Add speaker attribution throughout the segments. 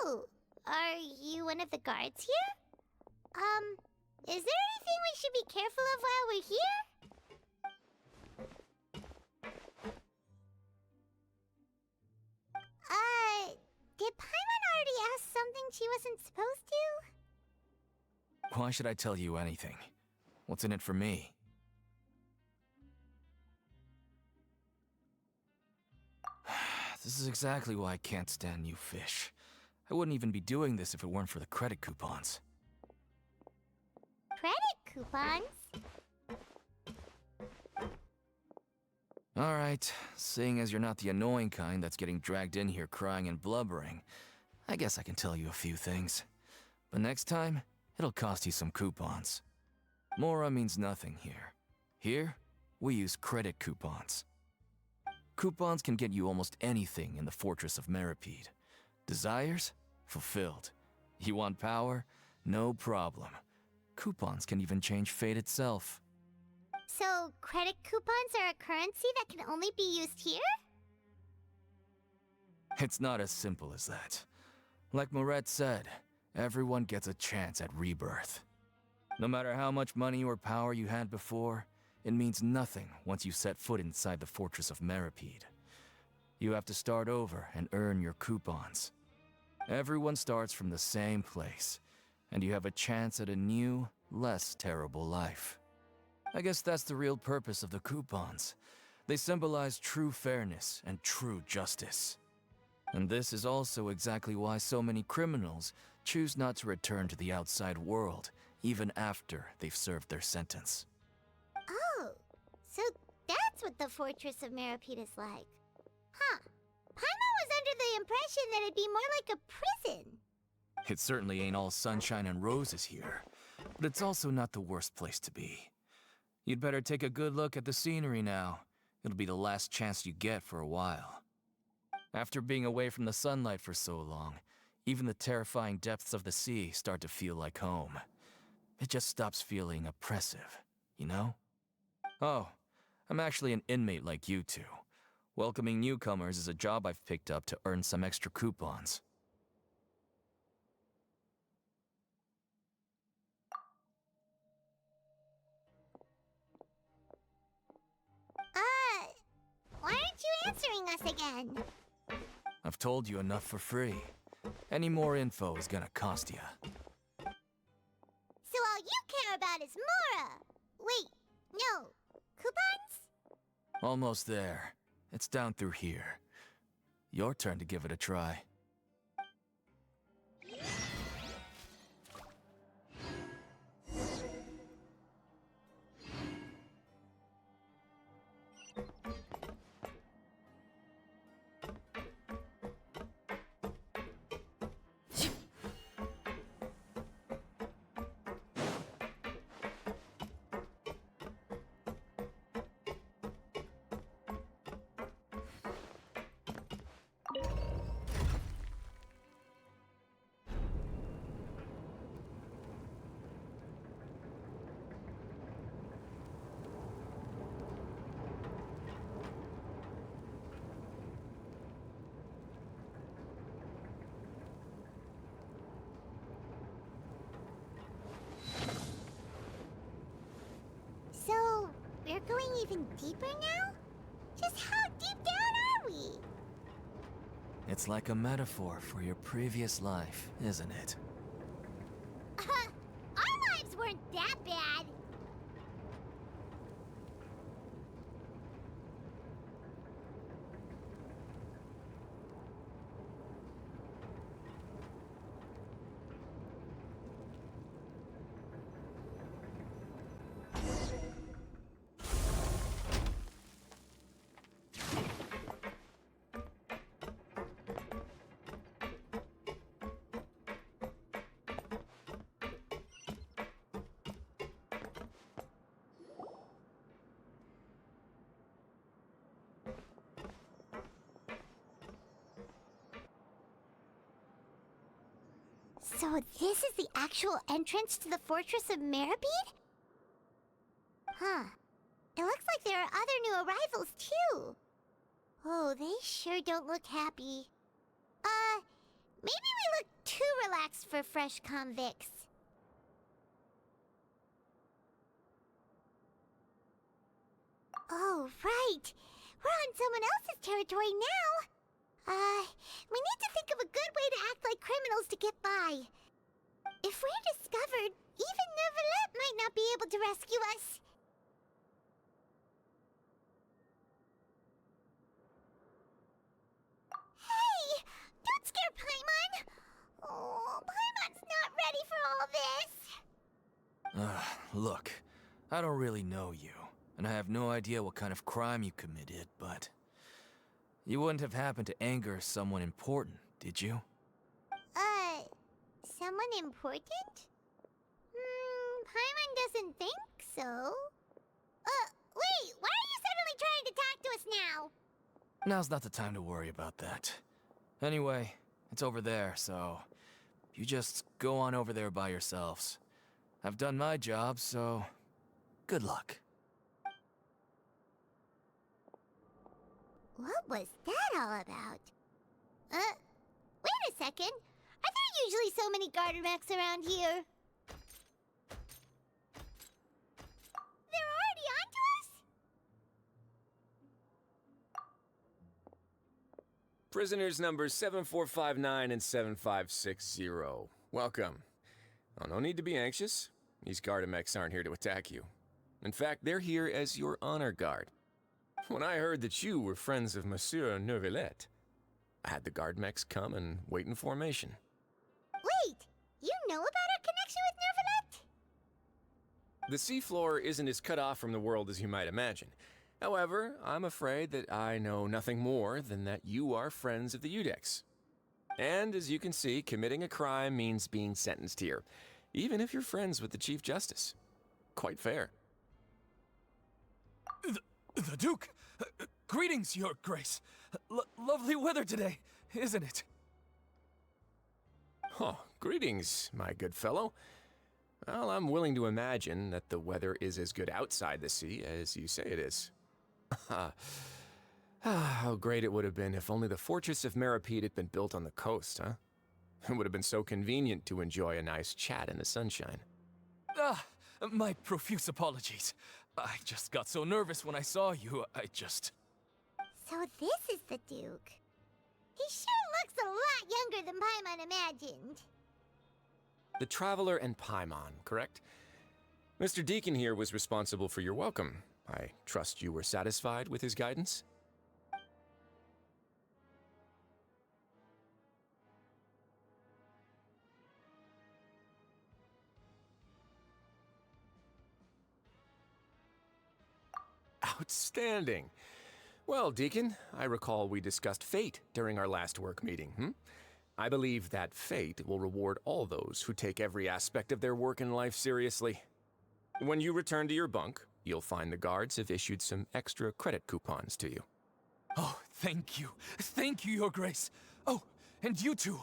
Speaker 1: Oh, are you one of the guards here? Is there anything we should be careful of while we're here? Did Paimon already ask something she wasn't supposed to?
Speaker 2: Why should I tell you anything? What's in it for me? This is exactly why I can't stand you fish. I wouldn't even be doing this if it weren't for the credit coupons.
Speaker 1: Credit coupons?
Speaker 2: Alright, seeing as you're not the annoying kind that's getting dragged in here crying and blubbering, I guess I can tell you a few things. But next time, it'll cost you some coupons. Mora means nothing here. Here, we use credit coupons. Coupons can get you almost anything in the Fortress of Meropide. Desires? Fulfilled. You want power? No problem. Coupons can even change fate itself.
Speaker 1: So, credit coupons are a currency that can only be used here?
Speaker 2: It's not as simple as that. Like Moret said, everyone gets a chance at rebirth. No matter how much money or power you had before, it means nothing once you set foot inside the Fortress of Meropide. You have to start over and earn your coupons. Everyone starts from the same place, and you have a chance at a new, less terrible life. I guess that's the real purpose of the coupons. They symbolize true fairness and true justice. And this is also exactly why so many criminals choose not to return to the outside world, even after they've served their sentence.
Speaker 1: Oh, so that's what the Fortress of Meropide is like. Huh. Paimon was under the impression that it'd be more like a prison.
Speaker 2: It certainly ain't all sunshine and roses here, but it's also not the worst place to be. You'd better take a good look at the scenery now. It'll be the last chance you get for a while. After being away from the sunlight for so long, even the terrifying depths of the sea start to feel like home. It just stops feeling oppressive, you know? Oh, I'm actually an inmate like you two. Welcoming newcomers is a job I've picked up to earn some extra coupons.
Speaker 1: Why aren't you answering us again?
Speaker 2: I've told you enough for free. Any more info is gonna cost you.
Speaker 1: So all you care about is Mora! Wait, no. Coupons?
Speaker 2: Almost there. It's down through here. Your turn to give it a try.
Speaker 1: So, we're going even deeper now? Just how deep down are we?
Speaker 2: It's like a metaphor for your previous life, isn't it?
Speaker 1: Our lives weren't that bad. So this is the actual entrance to the Fortress of Meropide? Huh. It looks like there are other new arrivals, too. Oh, they sure don't look happy. Maybe we look too relaxed for fresh convicts. Oh, right. We're on someone else's territory now. We need to think of a good way to act like criminals to get by. If we're discovered, even Neuvillette might not be able to rescue us. Hey! Don't scare Paimon! Oh, Paimon's not ready for all this!
Speaker 2: Look, I don't really know you, and I have no idea what kind of crime you committed, but... You wouldn't have happened to anger someone important, did you?
Speaker 1: Someone important? Paimon doesn't think so. Wait, why are you suddenly trying to talk to us now?
Speaker 2: Now's not the time to worry about that. Anyway, it's over there, so... You just go on over there by yourselves. I've done my job, so... Good luck.
Speaker 1: What was that all about? Wait a second. Are there usually so many garter mechs around here? They're already onto us?
Speaker 3: Prisoners numbers 7459 and 7560. Welcome. Oh, no need to be anxious. These Gardamex aren't here to attack you. In fact, they're here as your honor guard. When I heard that you were friends of Monsieur Neuvillette, I had the Guardmex come and wait in formation.
Speaker 1: Wait, you know about our connection with Neuvillette?
Speaker 3: The seafloor isn't as cut off from the world as you might imagine. However, I'm afraid that I know nothing more than that you are friends of the Udex. And as you can see, committing a crime means being sentenced here, even if you're friends with the Chief Justice. Quite fair.
Speaker 2: The Duke! Greetings, Your Grace. Lovely weather today, isn't it?
Speaker 3: Oh, greetings, my good fellow. Well, I'm willing to imagine that the weather is as good outside the sea as you say it is. How great it would have been if only the fortress of Meropide had been built on the coast, huh? It would have been so convenient to enjoy a nice chat in the sunshine.
Speaker 2: My profuse apologies. I just got so nervous when I saw you,
Speaker 1: So this is the Duke. He sure looks a lot younger than Paimon imagined.
Speaker 3: The Traveler and Paimon, correct? Mr. Deacon here was responsible for your welcome. I trust you were satisfied with his guidance? Outstanding. Well, Deacon, I recall we discussed fate during our last work meeting, I believe that fate will reward all those who take every aspect of their work in life seriously. When you return to your bunk, you'll find the guards have issued some extra credit coupons to you.
Speaker 2: Oh, thank you. Thank you, Your Grace. Oh, and you too.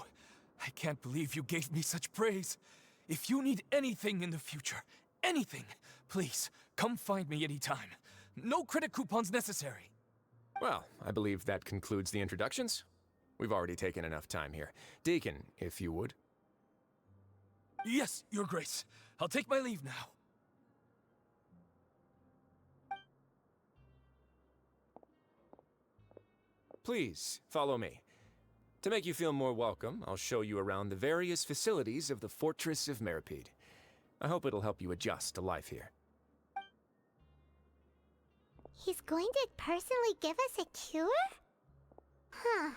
Speaker 2: I can't believe you gave me such praise. If you need anything in the future, anything, please, come find me anytime. No credit coupons necessary.
Speaker 3: Well, I believe that concludes the introductions. We've already taken enough time here. Deacon, if you would.
Speaker 2: Yes, Your Grace. I'll take my leave now.
Speaker 3: Please, follow me. To make you feel more welcome, I'll show you around the various facilities of the Fortress of Meropide. I hope it'll help you adjust to life here.
Speaker 1: He's going to personally give us a cure? Huh.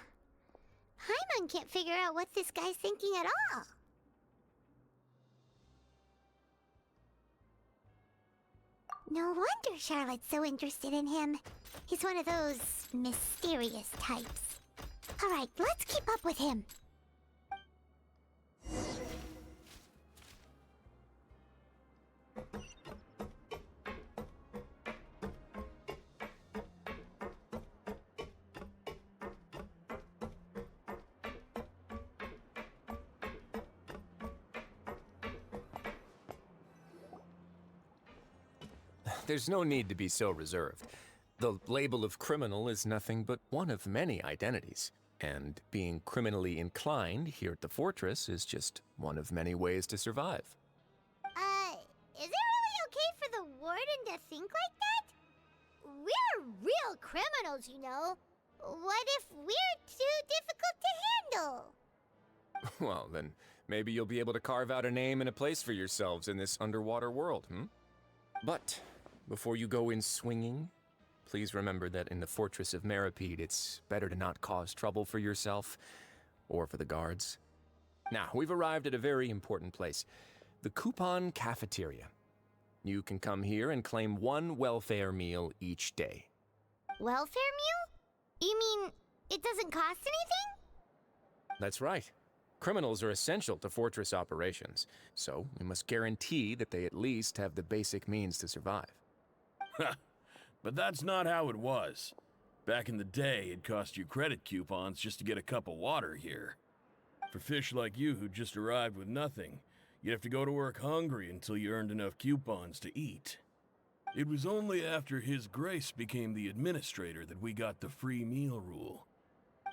Speaker 1: Paimon can't figure out what this guy's thinking at all. No wonder Charlotte's so interested in him. He's one of those mysterious types. Alright, let's keep up with him.
Speaker 3: There's no need to be so reserved. The label of criminal is nothing but one of many identities. And being criminally inclined here at the fortress is just one of many ways to survive.
Speaker 1: Is it really okay for the warden to think like that? We're real criminals, you know. What if we're too difficult to handle?
Speaker 3: Well, then maybe you'll be able to carve out a name and a place for yourselves in this underwater world, But before you go in swinging, please remember that in the fortress of Meropide, it's better to not cause trouble for yourself or for the guards. Now, we've arrived at a very important place, the Coupon Cafeteria. You can come here and claim one welfare meal each day.
Speaker 1: Welfare meal? You mean it doesn't cost anything?
Speaker 3: That's right. Criminals are essential to fortress operations, so we must guarantee that they at least have the basic means to survive.
Speaker 4: But that's not how it was. Back in the day, it cost you credit coupons just to get a cup of water here. For fish like you who just arrived with nothing, you'd have to go to work hungry until you earned enough coupons to eat. It was only after His Grace became the administrator that we got the free meal rule.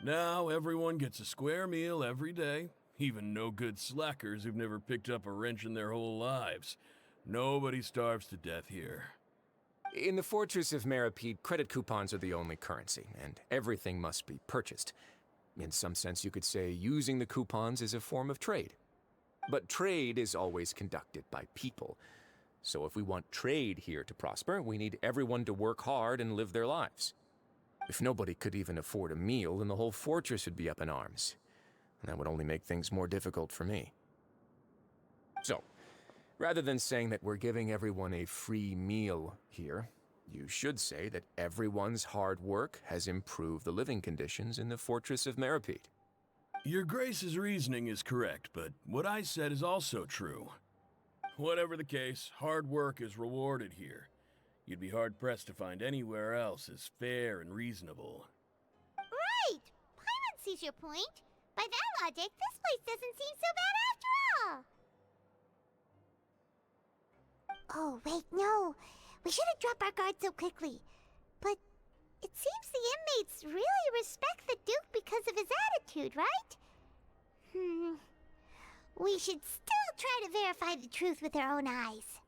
Speaker 4: Now everyone gets a square meal every day, even no-good slackers who've never picked up a wrench in their whole lives. Nobody starves to death here.
Speaker 3: In the fortress of Meropide, credit coupons are the only currency, and everything must be purchased. In some sense, you could say using the coupons is a form of trade. But trade is always conducted by people. So if we want trade here to prosper, we need everyone to work hard and live their lives. If nobody could even afford a meal, then the whole fortress would be up in arms. And that would only make things more difficult for me. So, rather than saying that we're giving everyone a free meal here, you should say that everyone's hard work has improved the living conditions in the fortress of Meropide.
Speaker 4: Your Grace's reasoning is correct, but what I said is also true. Whatever the case, hard work is rewarded here. You'd be hard-pressed to find anywhere else as fair and reasonable.
Speaker 1: Right! Paimon sees your point. By that logic, this place doesn't seem so bad after all. Oh, wait, no. We shouldn't drop our guard so quickly. But it seems the inmates really respect the Duke because of his attitude, right? We should still try to verify the truth with our own eyes.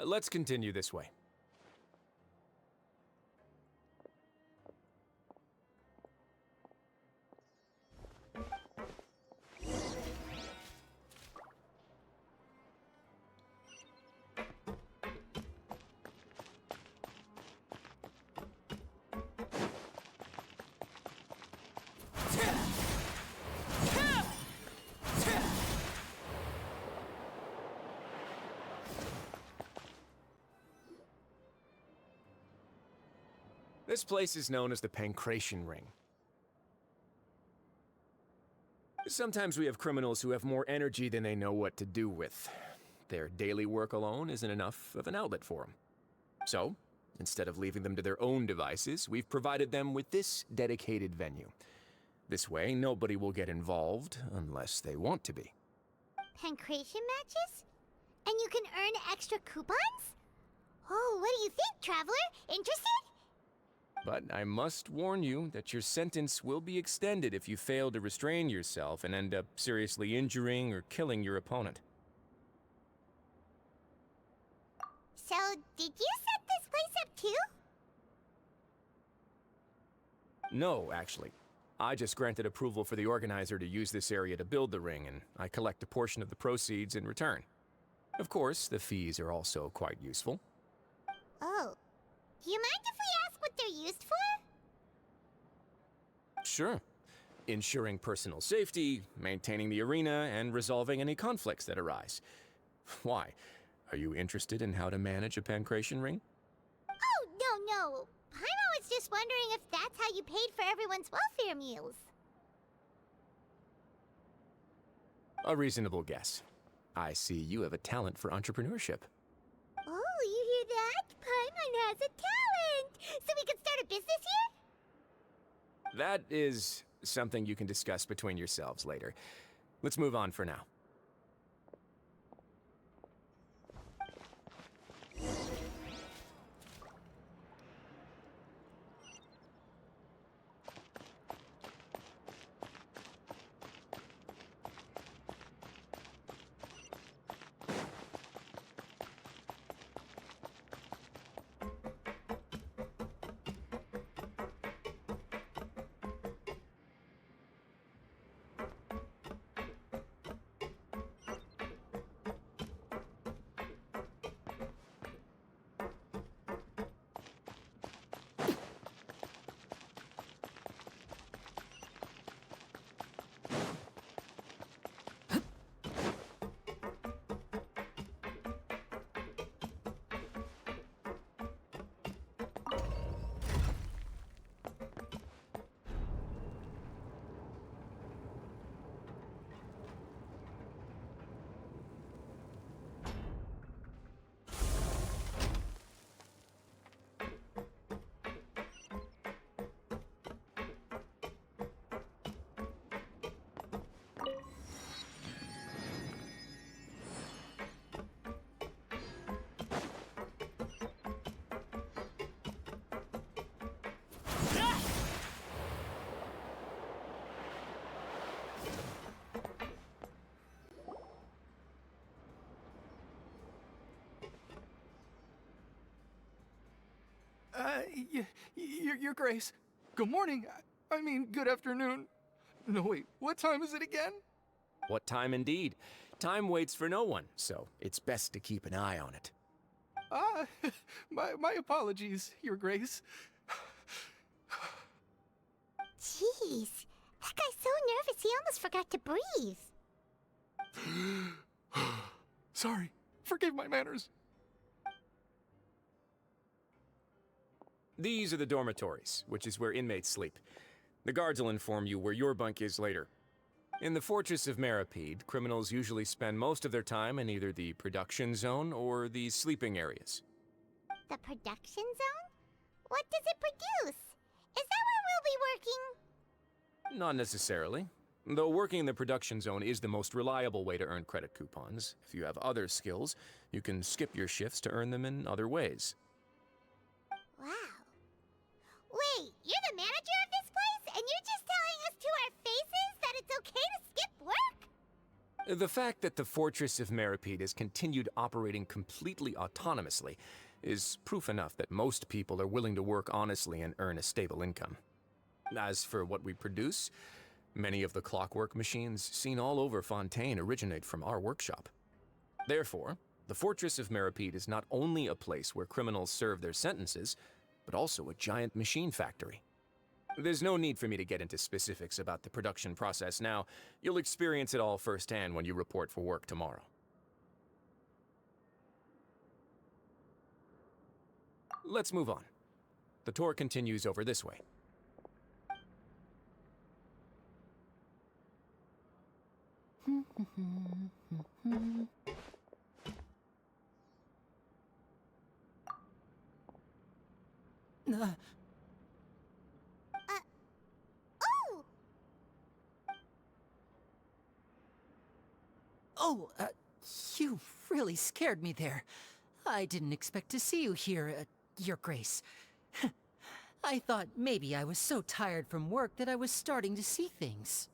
Speaker 3: Let's continue this way. This place is known as the Pancration Ring. Sometimes we have criminals who have more energy than they know what to do with. Their daily work alone isn't enough of an outlet for them. So, instead of leaving them to their own devices, we've provided them with this dedicated venue. This way, nobody will get involved unless they want to be.
Speaker 1: Pancration matches? And you can earn extra coupons? Oh, what do you think, traveler? Interested?
Speaker 3: But I must warn you that your sentence will be extended if you fail to restrain yourself and end up seriously injuring or killing your opponent.
Speaker 1: So, did you set this place up too?
Speaker 3: No, actually. I just granted approval for the organizer to use this area to build the ring, and I collect a portion of the proceeds in return. Of course, the fees are also quite useful.
Speaker 1: Oh. Do you mind if we ask what they're used for?
Speaker 3: Sure. Ensuring personal safety, maintaining the arena, and resolving any conflicts that arise. Why? Are you interested in how to manage a pancration ring?
Speaker 1: Oh, no. Paimon was just wondering if that's how you paid for everyone's welfare meals.
Speaker 3: A reasonable guess. I see you have a talent for entrepreneurship.
Speaker 1: Oh, you hear that? Paimon has a talent! So we can start a business here?
Speaker 3: That is something you can discuss between yourselves later. Let's move on for now.
Speaker 2: Your Grace. Good morning. I mean, good afternoon. No, wait, what time is it again?
Speaker 3: What time indeed? Time waits for no one, so it's best to keep an eye on it.
Speaker 2: My apologies, Your Grace.
Speaker 1: Jeez, that guy's so nervous he almost forgot to breathe.
Speaker 2: Sorry, forgive my manners.
Speaker 3: These are the dormitories, which is where inmates sleep. The guards will inform you where your bunk is later. In the Fortress of Meropide, criminals usually spend most of their time in either the production zone or the sleeping areas.
Speaker 1: The production zone? What does it produce? Is that where we'll be working?
Speaker 3: Not necessarily. Though working in the production zone is the most reliable way to earn credit coupons. If you have other skills, you can skip your shifts to earn them in other ways.
Speaker 1: Wow. Wait, you're the manager of this place, and you're just telling us to our faces that it's okay to skip work?
Speaker 3: The fact that the Fortress of Meropide has continued operating completely autonomously is proof enough that most people are willing to work honestly and earn a stable income. As for what we produce, many of the clockwork machines seen all over Fontaine originate from our workshop. Therefore, the Fortress of Meropide is not only a place where criminals serve their sentences, but also a giant machine factory. There's no need for me to get into specifics about the production process now. You'll experience it all firsthand when you report for work tomorrow. Let's move on. The tour continues over this way.
Speaker 1: Oh!
Speaker 5: Oh, you really scared me there. I didn't expect to see you here, Your Grace. I thought maybe I was so tired from work that I was starting to see things.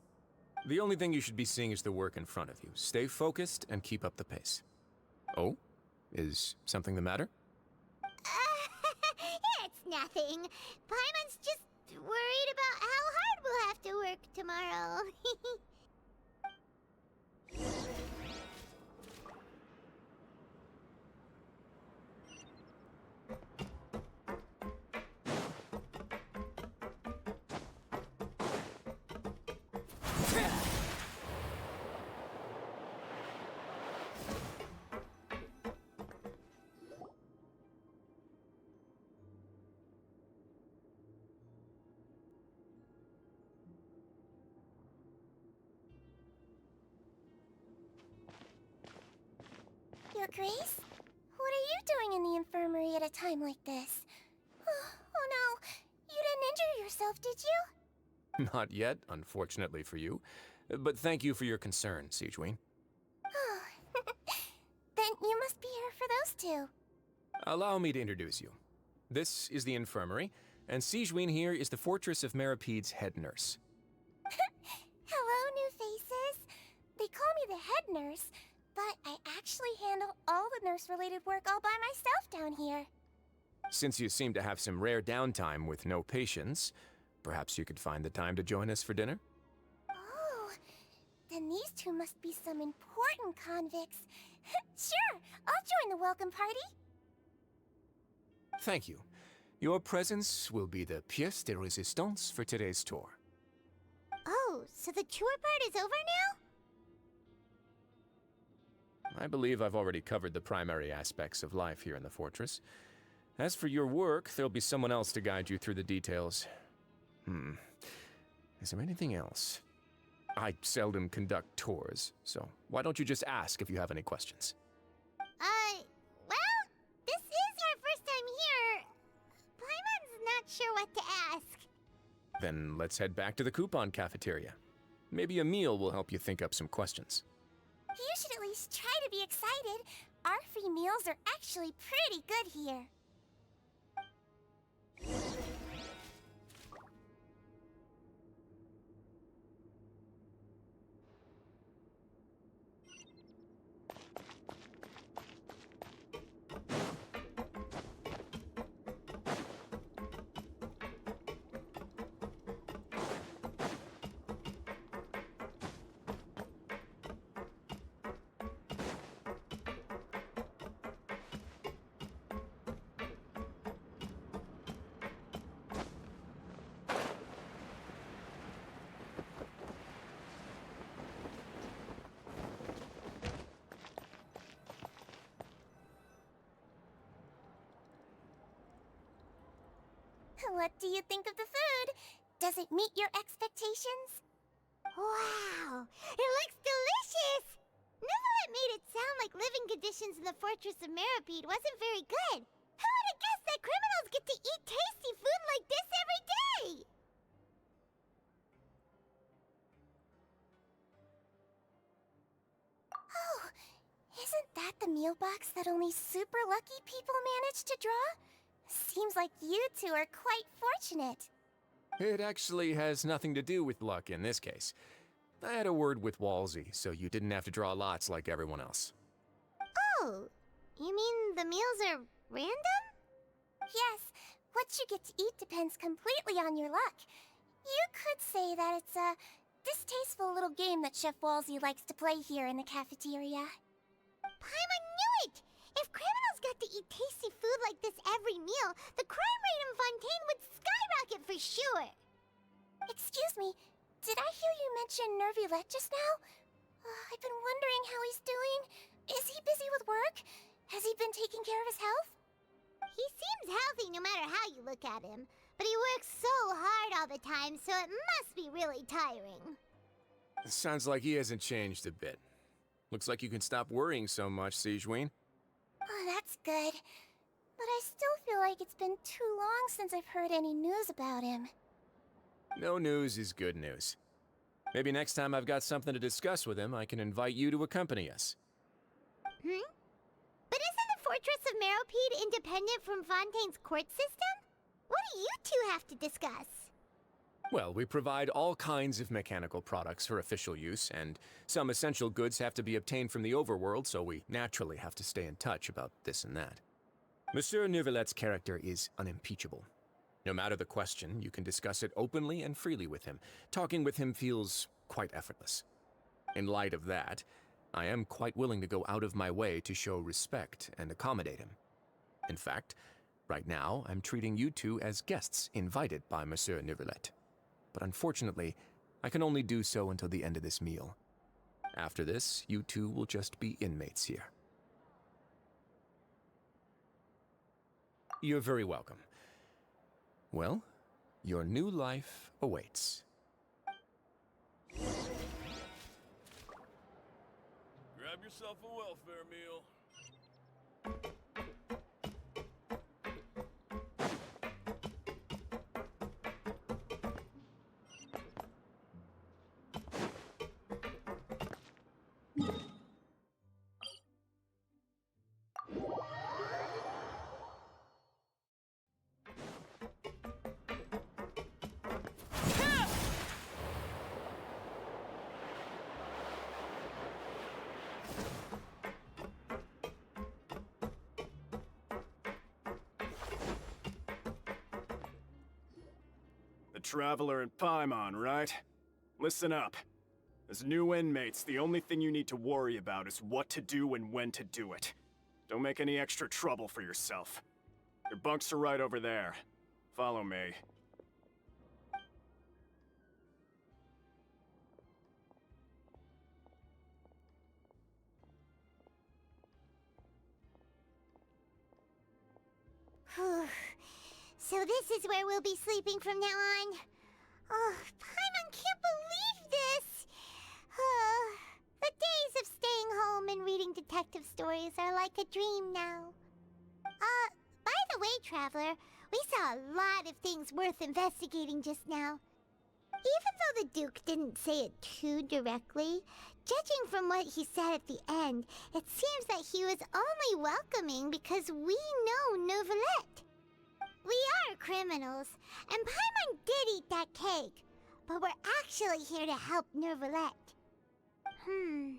Speaker 3: The only thing you should be seeing is the work in front of you. Stay focused and keep up the pace. Oh? Is something the matter?
Speaker 1: It's nothing. Paimon's just worried about how hard we'll have to work tomorrow. Your Grace? What are you doing in the infirmary at a time like this? Oh no, you didn't injure yourself, did you?
Speaker 3: Not yet, unfortunately for you. But thank you for your concern, Siegewein.
Speaker 1: Then you must be here for those two.
Speaker 3: Allow me to introduce you. This is the infirmary, and Siegewein here is the Fortress of Meropide's head nurse.
Speaker 1: Hello, new faces. They call me the head nurse, but I actually handle all the nurse-related work all by myself down here.
Speaker 3: Since you seem to have some rare downtime with no patients, perhaps you could find the time to join us for dinner?
Speaker 1: Oh, then these two must be some important convicts. Sure, I'll join the welcome party.
Speaker 3: Thank you. Your presence will be the pièce de résistance for today's tour.
Speaker 1: Oh, so the tour part is over now?
Speaker 3: I believe I've already covered the primary aspects of life here in the fortress. As for your work, there'll be someone else to guide you through the details. Is there anything else? I seldom conduct tours, so why don't you just ask if you have any questions?
Speaker 1: Well, this is our first time here. Paimon's not sure what to ask.
Speaker 3: Then let's head back to the coupon cafeteria. Maybe a meal will help you think up some questions.
Speaker 1: You should at least try to be excited. Our free meals are actually pretty good here. What do you think of the food? Does it meet your expectations? Wow, it looks delicious! Neverlet made it sound like living conditions in the Fortress of Meropide wasn't very good. Who would have guessed that criminals get to eat tasty food like this every day? Oh, isn't that the meal box that only super lucky people manage to draw? Seems like you two are quite fortunate.
Speaker 3: It actually has nothing to do with luck in this case. I had a word with Walsey, so you didn't have to draw lots like everyone else.
Speaker 1: Oh, you mean the meals are random? Yes, what you get to eat depends completely on your luck. You could say that it's a distasteful little game that Chef Walsey likes to play here in the cafeteria. Paimon knew it! If criminals got to eat tasty food like this every meal, the crime rate in Fontaine would skyrocket for sure! Excuse me, did I hear you mention Nervulette just now? I've been wondering how he's doing. Is he busy with work? Has he been taking care of his health? He seems healthy no matter how you look at him, but he works so hard all the time, so it must be really tiring.
Speaker 3: Sounds like he hasn't changed a bit. Looks like you can stop worrying so much, Sigewinne.
Speaker 1: Oh, that's good. But I still feel like it's been too long since I've heard any news about him.
Speaker 3: No news is good news. Maybe next time I've got something to discuss with him, I can invite you to accompany us.
Speaker 1: But isn't the Fortress of Meropide independent from Fontaine's court system? What do you two have to discuss?
Speaker 3: Well, we provide all kinds of mechanical products for official use, and some essential goods have to be obtained from the overworld, so we naturally have to stay in touch about this and that. Monsieur Neuvillette's character is unimpeachable. No matter the question, you can discuss it openly and freely with him. Talking with him feels quite effortless. In light of that, I am quite willing to go out of my way to show respect and accommodate him. In fact, right now, I'm treating you two as guests invited by Monsieur Neuvillette. But unfortunately, I can only do so until the end of this meal. After this, you two will just be inmates here. You're very welcome. Well, your new life awaits.
Speaker 4: Grab yourself a welfare meal.
Speaker 6: Traveler and Paimon, right? Listen up. As new inmates, the only thing you need to worry about is what to do and when to do it. Don't make any extra trouble for yourself. Your bunks are right over there. Follow me.
Speaker 1: So this is where we'll be sleeping from now on. Oh, Paimon can't believe this! The days of staying home and reading detective stories are like a dream now. By the way, Traveler, we saw a lot of things worth investigating just now. Even though the Duke didn't say it too directly, judging from what he said at the end, it seems that he was only welcoming because we know Neuvillette. We are criminals, and Paimon did eat that cake, but we're actually here to help Neuvillette. Is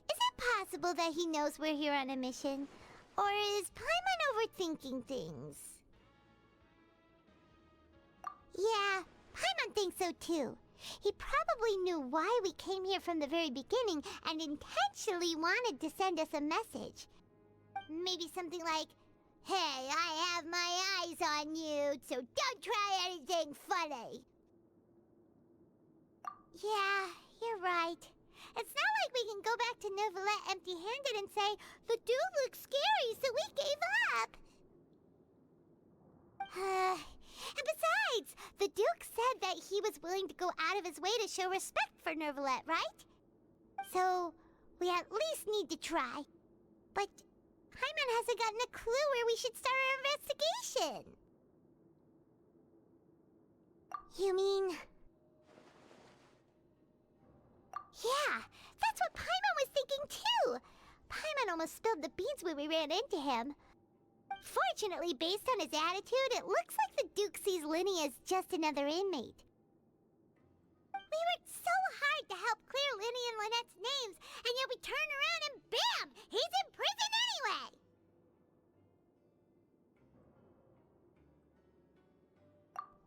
Speaker 1: it possible that he knows we're here on a mission? Or is Paimon overthinking things? Yeah, Paimon thinks so too. He probably knew why we came here from the very beginning and intentionally wanted to send us a message. Maybe something like, "Hey, I have my eyes on you, so don't try anything funny." Yeah, you're right. It's not like we can go back to Neuvillette empty-handed and say, "The dude looks scary, so we gave up." he was willing to go out of his way to show respect for Nervalette, right? So, we at least need to try. But Paimon hasn't gotten a clue where we should start our investigation. You mean... Yeah, that's what Paimon was thinking too! Paimon almost spilled the beans when we ran into him. Fortunately, based on his attitude, it looks like the Duke sees Linny as just another inmate. We worked so hard to help clear Linny and Lynette's names, and yet we turn around and bam! He's in prison anyway!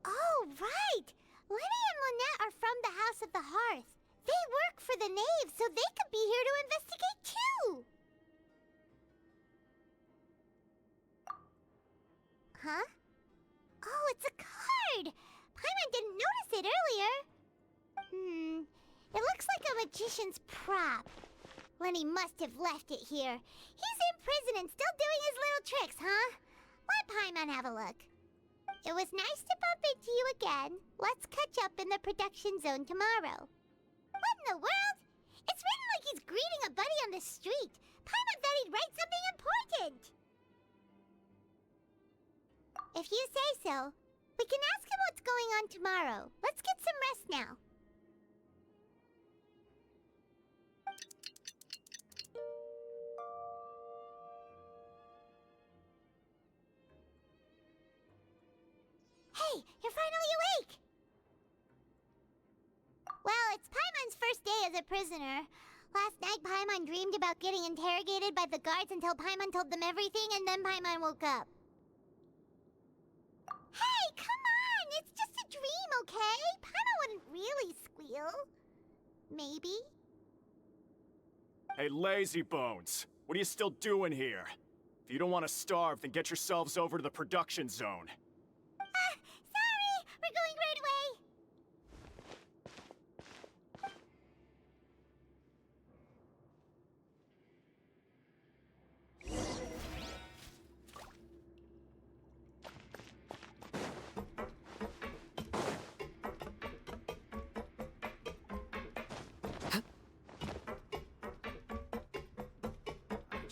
Speaker 1: Oh, right! Linny and Lynette are from the House of the Hearth. They work for the Knave, so they could be here to investigate too! Huh? Oh, it's a card! Paimon didn't notice it earlier. It looks like a magician's prop. Lenny must have left it here. He's in prison and still doing his little tricks, huh? Let Paimon have a look. It was nice to bump into you again. Let's catch up in the production zone tomorrow. What in the world? It's written like he's greeting a buddy on the street. Paimon thought he'd write something important. If you say so, we can ask him what's going on tomorrow. Let's get some rest now. Hey, you're finally awake! Well, it's Paimon's first day as a prisoner. Last night, Paimon dreamed about getting interrogated by the guards until Paimon told them everything, and then Paimon woke up. Hey, come on! It's just a dream, okay? Paimon wouldn't really squeal. Maybe?
Speaker 6: Hey, lazy bones. What are you still doing here? If you don't want to starve, then get yourselves over to the production zone.
Speaker 1: Sorry! We're going right away!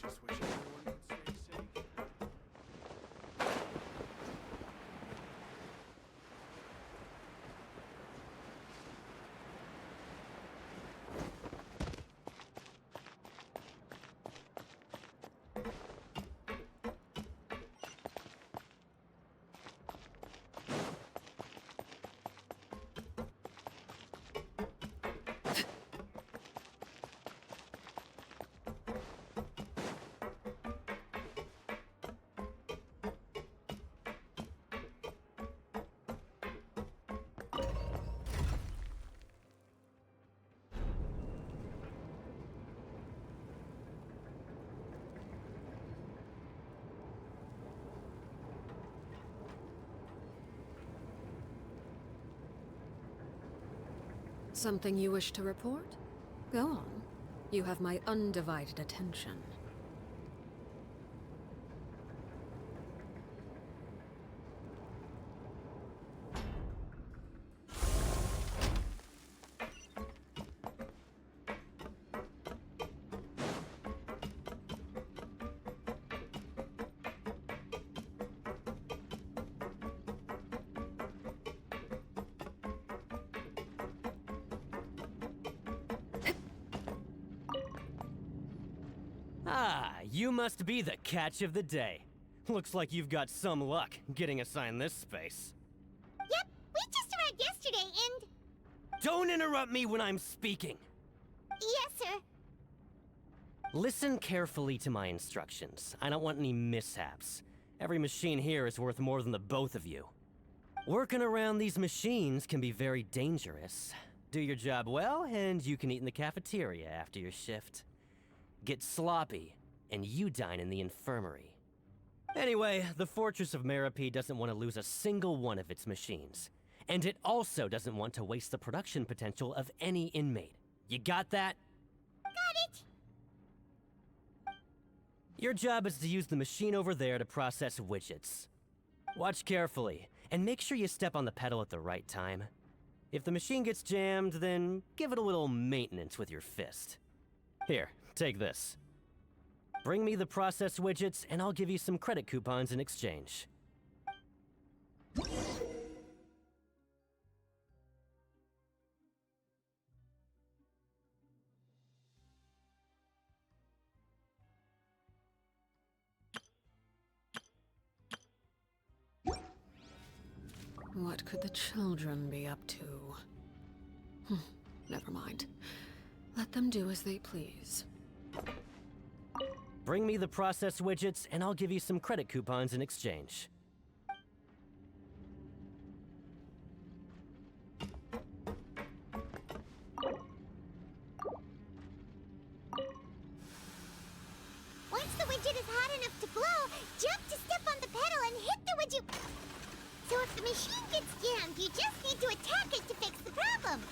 Speaker 6: Just wish everyone would stay safe.
Speaker 7: Something you wish to report? Go on. You have my undivided attention.
Speaker 8: Ah, you must be the catch of the day. Looks like you've got some luck getting assigned this space.
Speaker 1: Yep, we just arrived yesterday and...
Speaker 8: Don't interrupt me when I'm speaking.
Speaker 1: Yes, sir.
Speaker 8: Listen carefully to my instructions. I don't want any mishaps. Every machine here is worth more than the both of you. Working around these machines can be very dangerous. Do your job well, and you can eat in the cafeteria after your shift. Get sloppy, and you dine in the infirmary. Anyway, the Fortress of Meropide doesn't want to lose a single one of its machines. And it also doesn't want to waste the production potential of any inmate. You got that?
Speaker 1: Got it!
Speaker 8: Your job is to use the machine over there to process widgets. Watch carefully, and make sure you step on the pedal at the right time. If the machine gets jammed, then give it a little maintenance with your fist. Here, take this. Bring me the process widgets, and I'll give you some credit coupons in exchange.
Speaker 7: What could the children be up to? Never mind. Let them do as they please.
Speaker 8: Bring me the process widgets, and I'll give you some credit coupons in exchange.
Speaker 1: Once the widget is hot enough to blow, jump to step on the pedal and hit the widget. So if the machine gets jammed, you just need to attack it to fix the problem.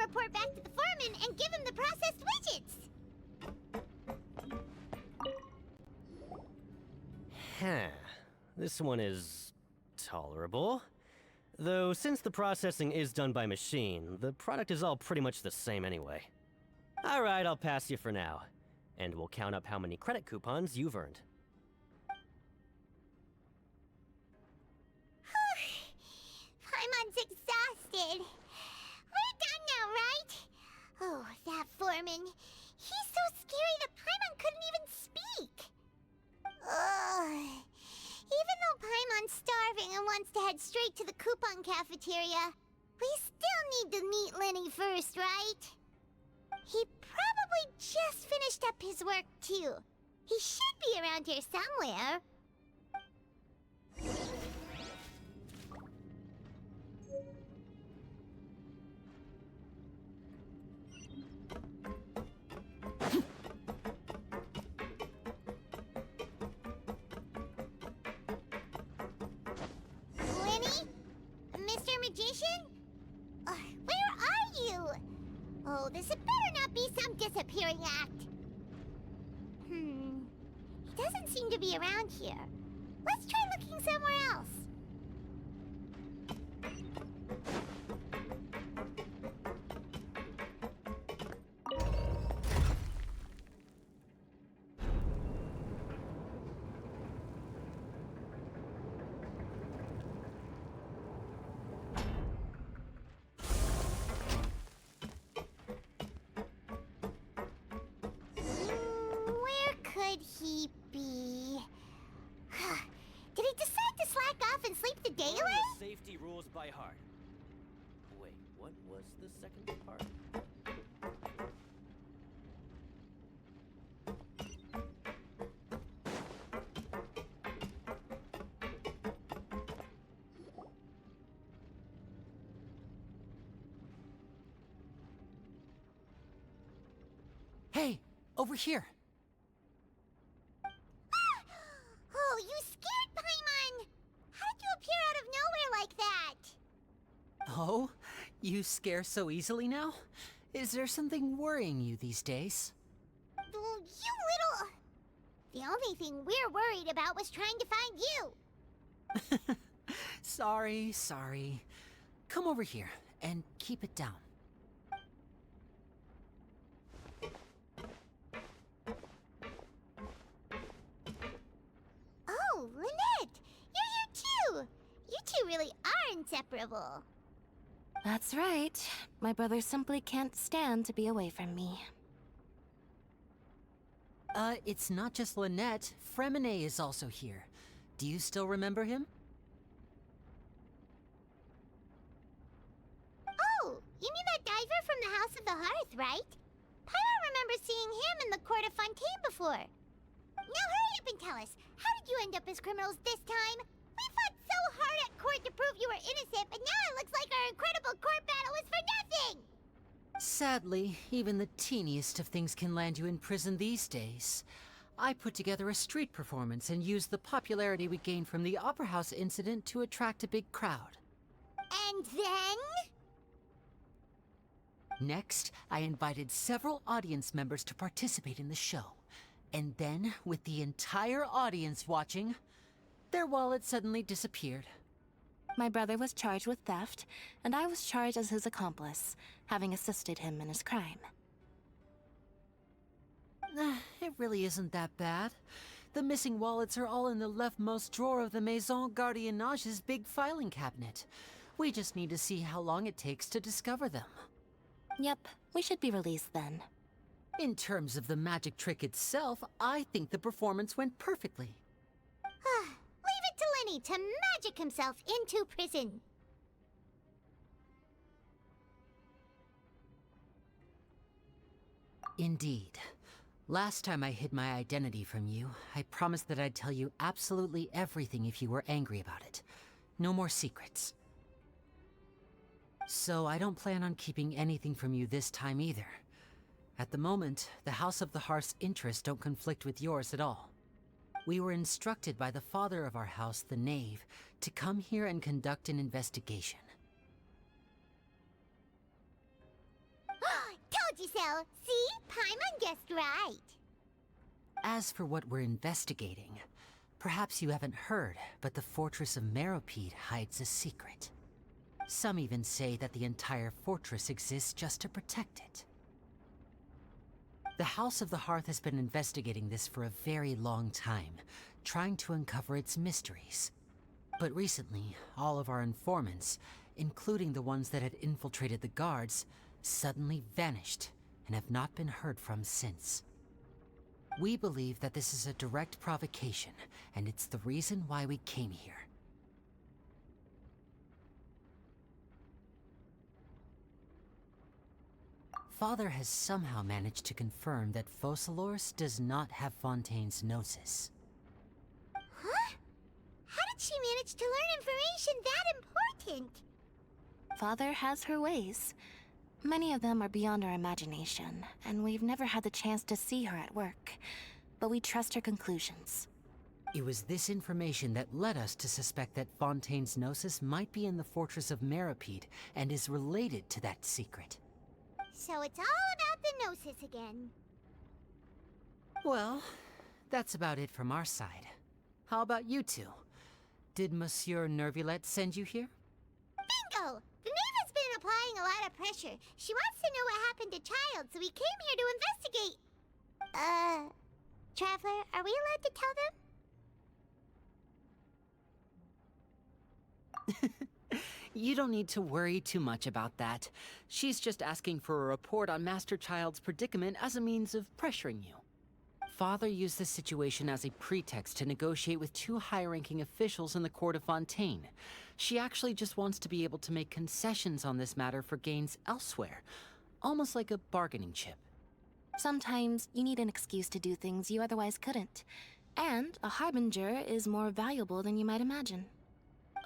Speaker 1: Report back to the foreman and give him the processed widgets.
Speaker 8: Huh. This one is tolerable. Though since the processing is done by machine, the product is all pretty much the same anyway. Alright, I'll pass you for now. And we'll count up how many credit coupons you've earned.
Speaker 1: Paimon's exhausted. We're done now, right? Oh, that foreman. He's so scary that Paimon couldn't even speak. Ugh. Even though Paimon's starving and wants to head straight to the coupon cafeteria, we still need to meet Lenny first, right? He probably just finished up his work, too. He should be around here somewhere. Magician? Where are you? Oh, this had better not be some disappearing act. He doesn't seem to be around here. Let's try looking somewhere else. Could he be? Did he decide to slack off and sleep the day away?
Speaker 8: Learn the safety rules by heart. Wait, what was the second part?
Speaker 5: Hey, over here.
Speaker 1: Oh, you scared Paimon! How did you appear out of nowhere like that?
Speaker 5: Oh? You scare so easily now? Is there something worrying you these days?
Speaker 1: You little... The only thing we're worried about was trying to find you.
Speaker 5: Sorry. Come over here and keep it down.
Speaker 1: Oh, Lynette! You're here too! You two really are inseparable.
Speaker 9: That's right. My brother simply can't stand to be away from me.
Speaker 5: It's not just Lynette. Fremine is also here. Do you still remember him?
Speaker 1: Oh, you mean that diver from the House of the Hearth, right? Paimon remembers seeing him in the Court of Fontaine before. Now hurry up and tell us, how did you end up as criminals this time? We fought so hard at court to prove you were innocent, but now it looks like our incredible court battle was for nothing!
Speaker 5: Sadly, even the teeniest of things can land you in prison these days. I put together a street performance and used the popularity we gained from the Opera House incident to attract a big crowd.
Speaker 1: And then?
Speaker 5: Next, I invited several audience members to participate in the show. And then, with the entire audience watching, their wallet suddenly disappeared.
Speaker 9: My brother was charged with theft, and I was charged as his accomplice, having assisted him in his crime.
Speaker 5: It really isn't that bad. The missing wallets are all in the leftmost drawer of the Maison Gardiennage's big filing cabinet. We just need to see how long it takes to discover them.
Speaker 9: Yep, we should be released then.
Speaker 5: In terms of the magic trick itself, I think the performance went perfectly.
Speaker 1: Leave it to Lenny to magic himself into prison.
Speaker 5: Indeed. Last time I hid my identity from you, I promised that I'd tell you absolutely everything if you were angry about it. No more secrets. So I don't plan on keeping anything from you this time either. At the moment, the House of the Hearth's interests don't conflict with yours at all. We were instructed by the father of our house, the Knave, to come here and conduct an investigation.
Speaker 1: Told you so! See? Paimon guessed right.
Speaker 5: As for what we're investigating, perhaps you haven't heard, but the fortress of Meropide hides a secret. Some even say that the entire fortress exists just to protect it. The House of the Hearth has been investigating this for a very long time, trying to uncover its mysteries. But recently, all of our informants, including the ones that had infiltrated the guards, suddenly vanished and have not been heard from since. We believe that this is a direct provocation, and it's the reason why we came here. Father has somehow managed to confirm that Focalors does not have Fontaine's Gnosis.
Speaker 1: Huh? How did she manage to learn information that important?
Speaker 9: Father has her ways. Many of them are beyond our imagination, and we've never had the chance to see her at work. But we trust her conclusions.
Speaker 5: It was this information that led us to suspect that Fontaine's Gnosis might be in the fortress of Meropide and is related to that secret.
Speaker 1: So it's all about the Gnosis again.
Speaker 5: Well, that's about it from our side. How about you two? Did Monsieur Nervulette send you here?
Speaker 1: Bingo! The Knave has been applying a lot of pressure. She wants to know what happened to Child, so we came here to investigate. Traveler, are we allowed to tell them?
Speaker 5: You don't need to worry too much about that. She's just asking for a report on Master Child's predicament as a means of pressuring you. Father used this situation as a pretext to negotiate with two high-ranking officials in the court of Fontaine. She actually just wants to be able to make concessions on this matter for gains elsewhere, almost like a bargaining chip.
Speaker 9: Sometimes you need an excuse to do things you otherwise couldn't. And a harbinger is more valuable than you might imagine.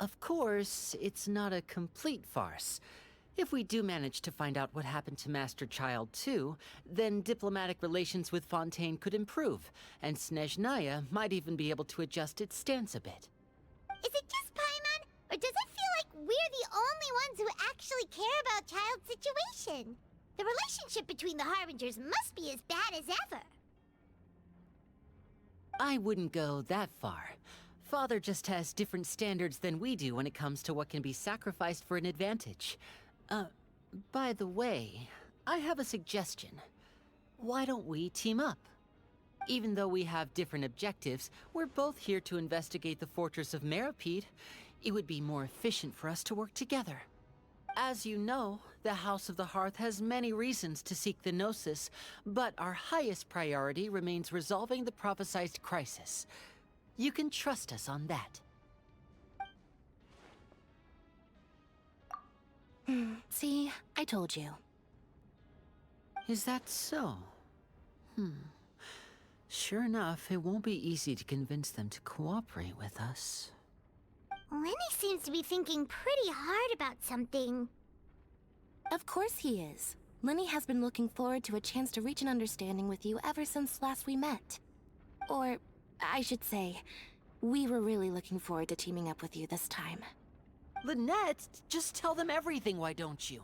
Speaker 5: Of course, it's not a complete farce. If we do manage to find out what happened to Master Child too, then diplomatic relations with Fontaine could improve, and Snezhnaya might even be able to adjust its stance a bit.
Speaker 1: Is it just Paimon, or does it feel like we're the only ones who actually care about Child's situation. The relationship between the Harbingers must be as bad as ever.
Speaker 5: I wouldn't go that far. Father just has different standards than we do when it comes to what can be sacrificed for an advantage. By the way, I have a suggestion. Why don't we team up? Even though we have different objectives, we're both here to investigate the fortress of Meropide. It would be more efficient for us to work together. As you know, the House of the Hearth has many reasons to seek the Gnosis, but our highest priority remains resolving the prophesized crisis. You can trust us on that.
Speaker 9: See, I told you.
Speaker 5: Is that so? Sure enough, it won't be easy to convince them to cooperate with us.
Speaker 1: Lenny seems to be thinking pretty hard about something.
Speaker 9: Of course he is. Lenny has been looking forward to a chance to reach an understanding with you ever since last we met. Or, I should say, we were really looking forward to teaming up with you this time.
Speaker 5: Lynette, just tell them everything, why don't you?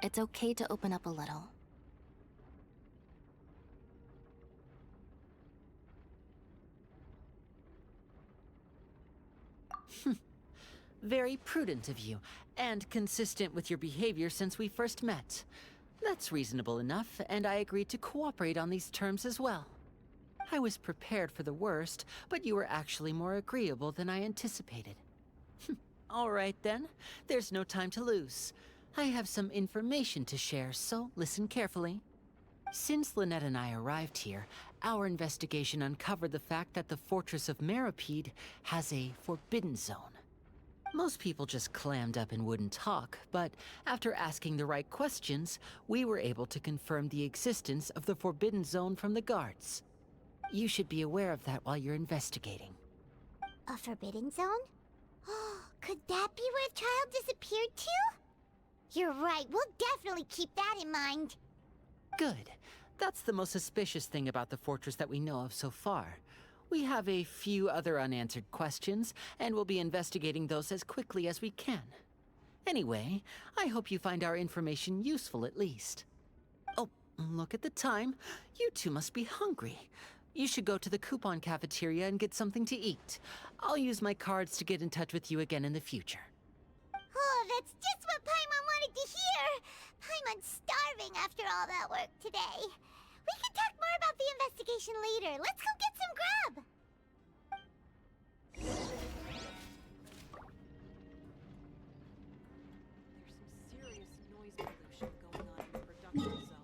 Speaker 9: It's okay to open up a little.
Speaker 5: Very prudent of you, and consistent with your behavior since we first met. That's reasonable enough, and I agreed to cooperate on these terms as well. I was prepared for the worst, but you were actually more agreeable than I anticipated. All right then, there's no time to lose. I have some information to share, so listen carefully. Since Lynette and I arrived here, our investigation uncovered the fact that the Fortress of Meropide has a forbidden zone. Most people just clammed up and wouldn't talk, but after asking the right questions, we were able to confirm the existence of the forbidden zone from the guards. You should be aware of that while you're investigating.
Speaker 1: A forbidden zone? Could that be where Child disappeared to? You're right, we'll definitely keep that in mind.
Speaker 5: Good. That's the most suspicious thing about the fortress that we know of so far. We have a few other unanswered questions, and we'll be investigating those as quickly as we can. Anyway, I hope you find our information useful at least. Oh, look at the time. You two must be hungry. You should go to the coupon cafeteria and get something to eat. I'll use my cards to get in touch with you again in the future.
Speaker 1: Oh, that's just what Paimon wanted to hear! Paimon's starving after all that work today. We can talk more about the investigation later. Let's go get some grub!
Speaker 7: There's some serious noise pollution going on in the production zone.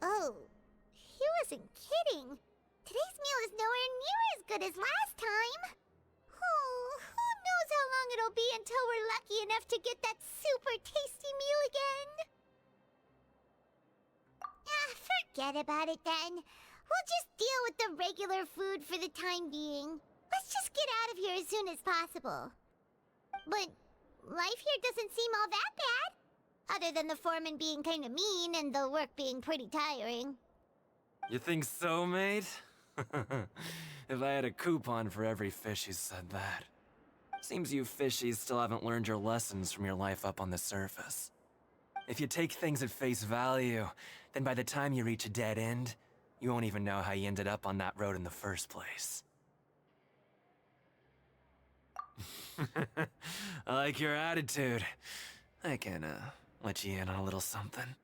Speaker 1: Oh, he wasn't kidding. Today's meal is nowhere near as good as last time. Oh, who knows how long it'll be until we're lucky enough to get that super tasty meal again. Forget about it then. We'll just deal with the regular food for the time being. Let's just get out of here as soon as possible. But life here doesn't seem all that bad. Other than the foreman being kinda mean and the work being pretty tiring.
Speaker 2: You think so, mate? If I had a coupon for every fish who said that. Seems you fishies still haven't learned your lessons from your life up on the surface. If you take things at face value, then by the time you reach a dead end, you won't even know how you ended up on that road in the first place. I like your attitude. I can, let you in on a little something.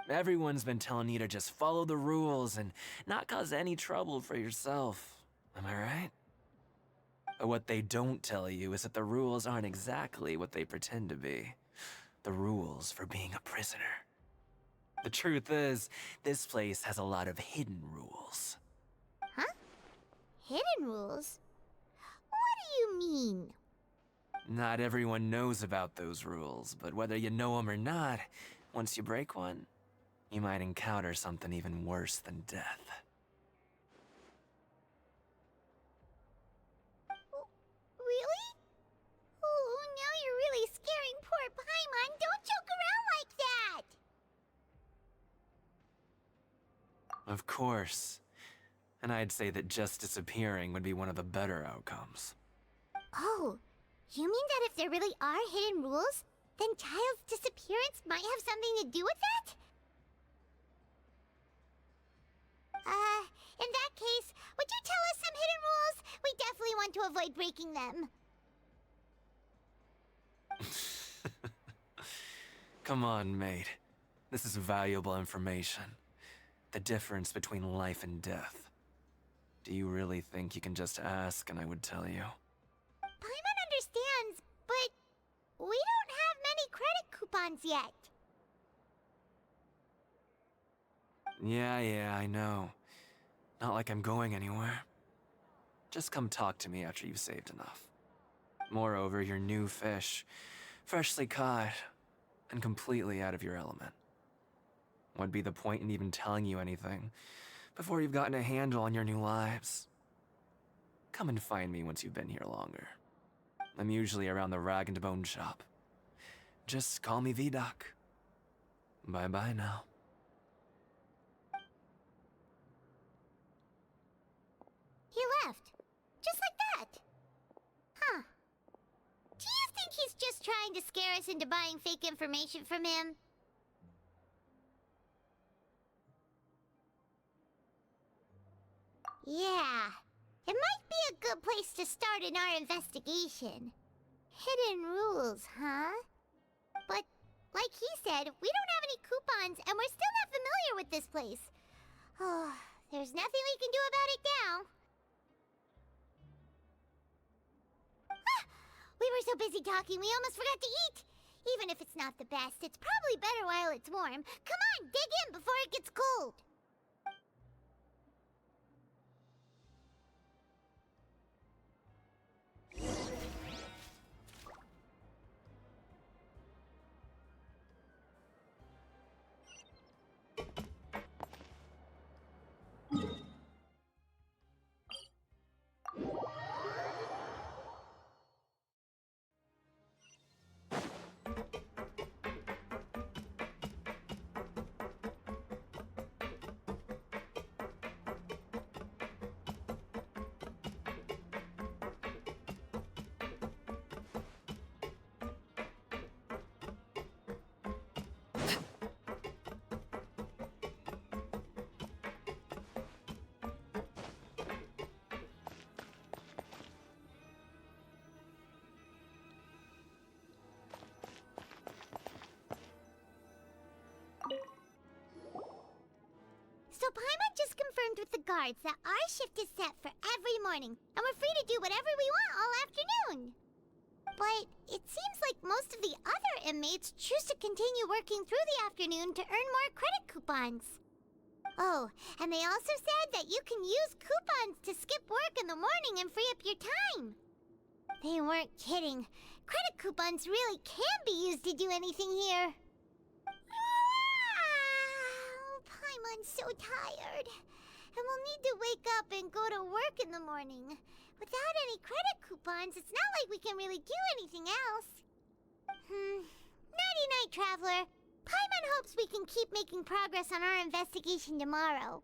Speaker 2: Everyone's been telling you to just follow the rules and not cause any trouble for yourself. Am I right? But what they don't tell you is that the rules aren't exactly what they pretend to be. The rules for being a prisoner. The truth is, this place has a lot of hidden rules.
Speaker 1: Huh? Hidden rules? What do you mean?
Speaker 2: Not everyone knows about those rules, but whether you know them or not,
Speaker 10: Once you break one, you might encounter something even worse than death.
Speaker 1: Really? Oh, now you're really scaring poor Paimon. Don't joke around like that!
Speaker 10: Of course. And I'd say that just disappearing would be one of the better outcomes.
Speaker 1: Oh, you mean that if there really are hidden rules, then Child's disappearance might have something to do with that? In that case, would you tell us some hidden rules? We definitely want to avoid breaking them.
Speaker 10: Come on, mate. This is valuable information. The difference between life and death. Do you really think you can just ask and I would tell you?
Speaker 1: Paimon understands, but we don't have many credit coupons yet.
Speaker 10: Yeah, I know. Not like I'm going anywhere. Just come talk to me after you've saved enough. Moreover, you're new fish, freshly caught, and completely out of your element. What'd be the point in even telling you anything before you've gotten a handle on your new lives? Come and find me once you've been here longer. I'm usually around the Rag and Bone shop. Just call me V-Doc. Bye-bye now.
Speaker 1: He left. Just like that. Huh. Do you think he's just trying to scare us into buying fake information from him? Yeah. It might be a good place to start in our investigation. Hidden rules, huh? But, like he said, we don't have any coupons, and we're still not familiar with this place. Oh, there's nothing we can do about it now. Ah, we were so busy talking, we almost forgot to eat. Even if it's not the best, it's probably better while it's warm. Come on, dig in before it gets cold. So Paimon just confirmed with the guards that our shift is set for every morning, and we're free to do whatever we want all afternoon. But it seems like most of the other inmates choose to continue working through the afternoon to earn more credit coupons. Oh, and they also said that you can use coupons to skip work in the morning and free up your time. They weren't kidding. Credit coupons really can be used to do anything here. Paimon's so tired. And we'll need to wake up and go to work in the morning. Without any credit coupons, it's not like we can really do anything else. Nighty-night, Traveler. Paimon hopes we can keep making progress on our investigation tomorrow.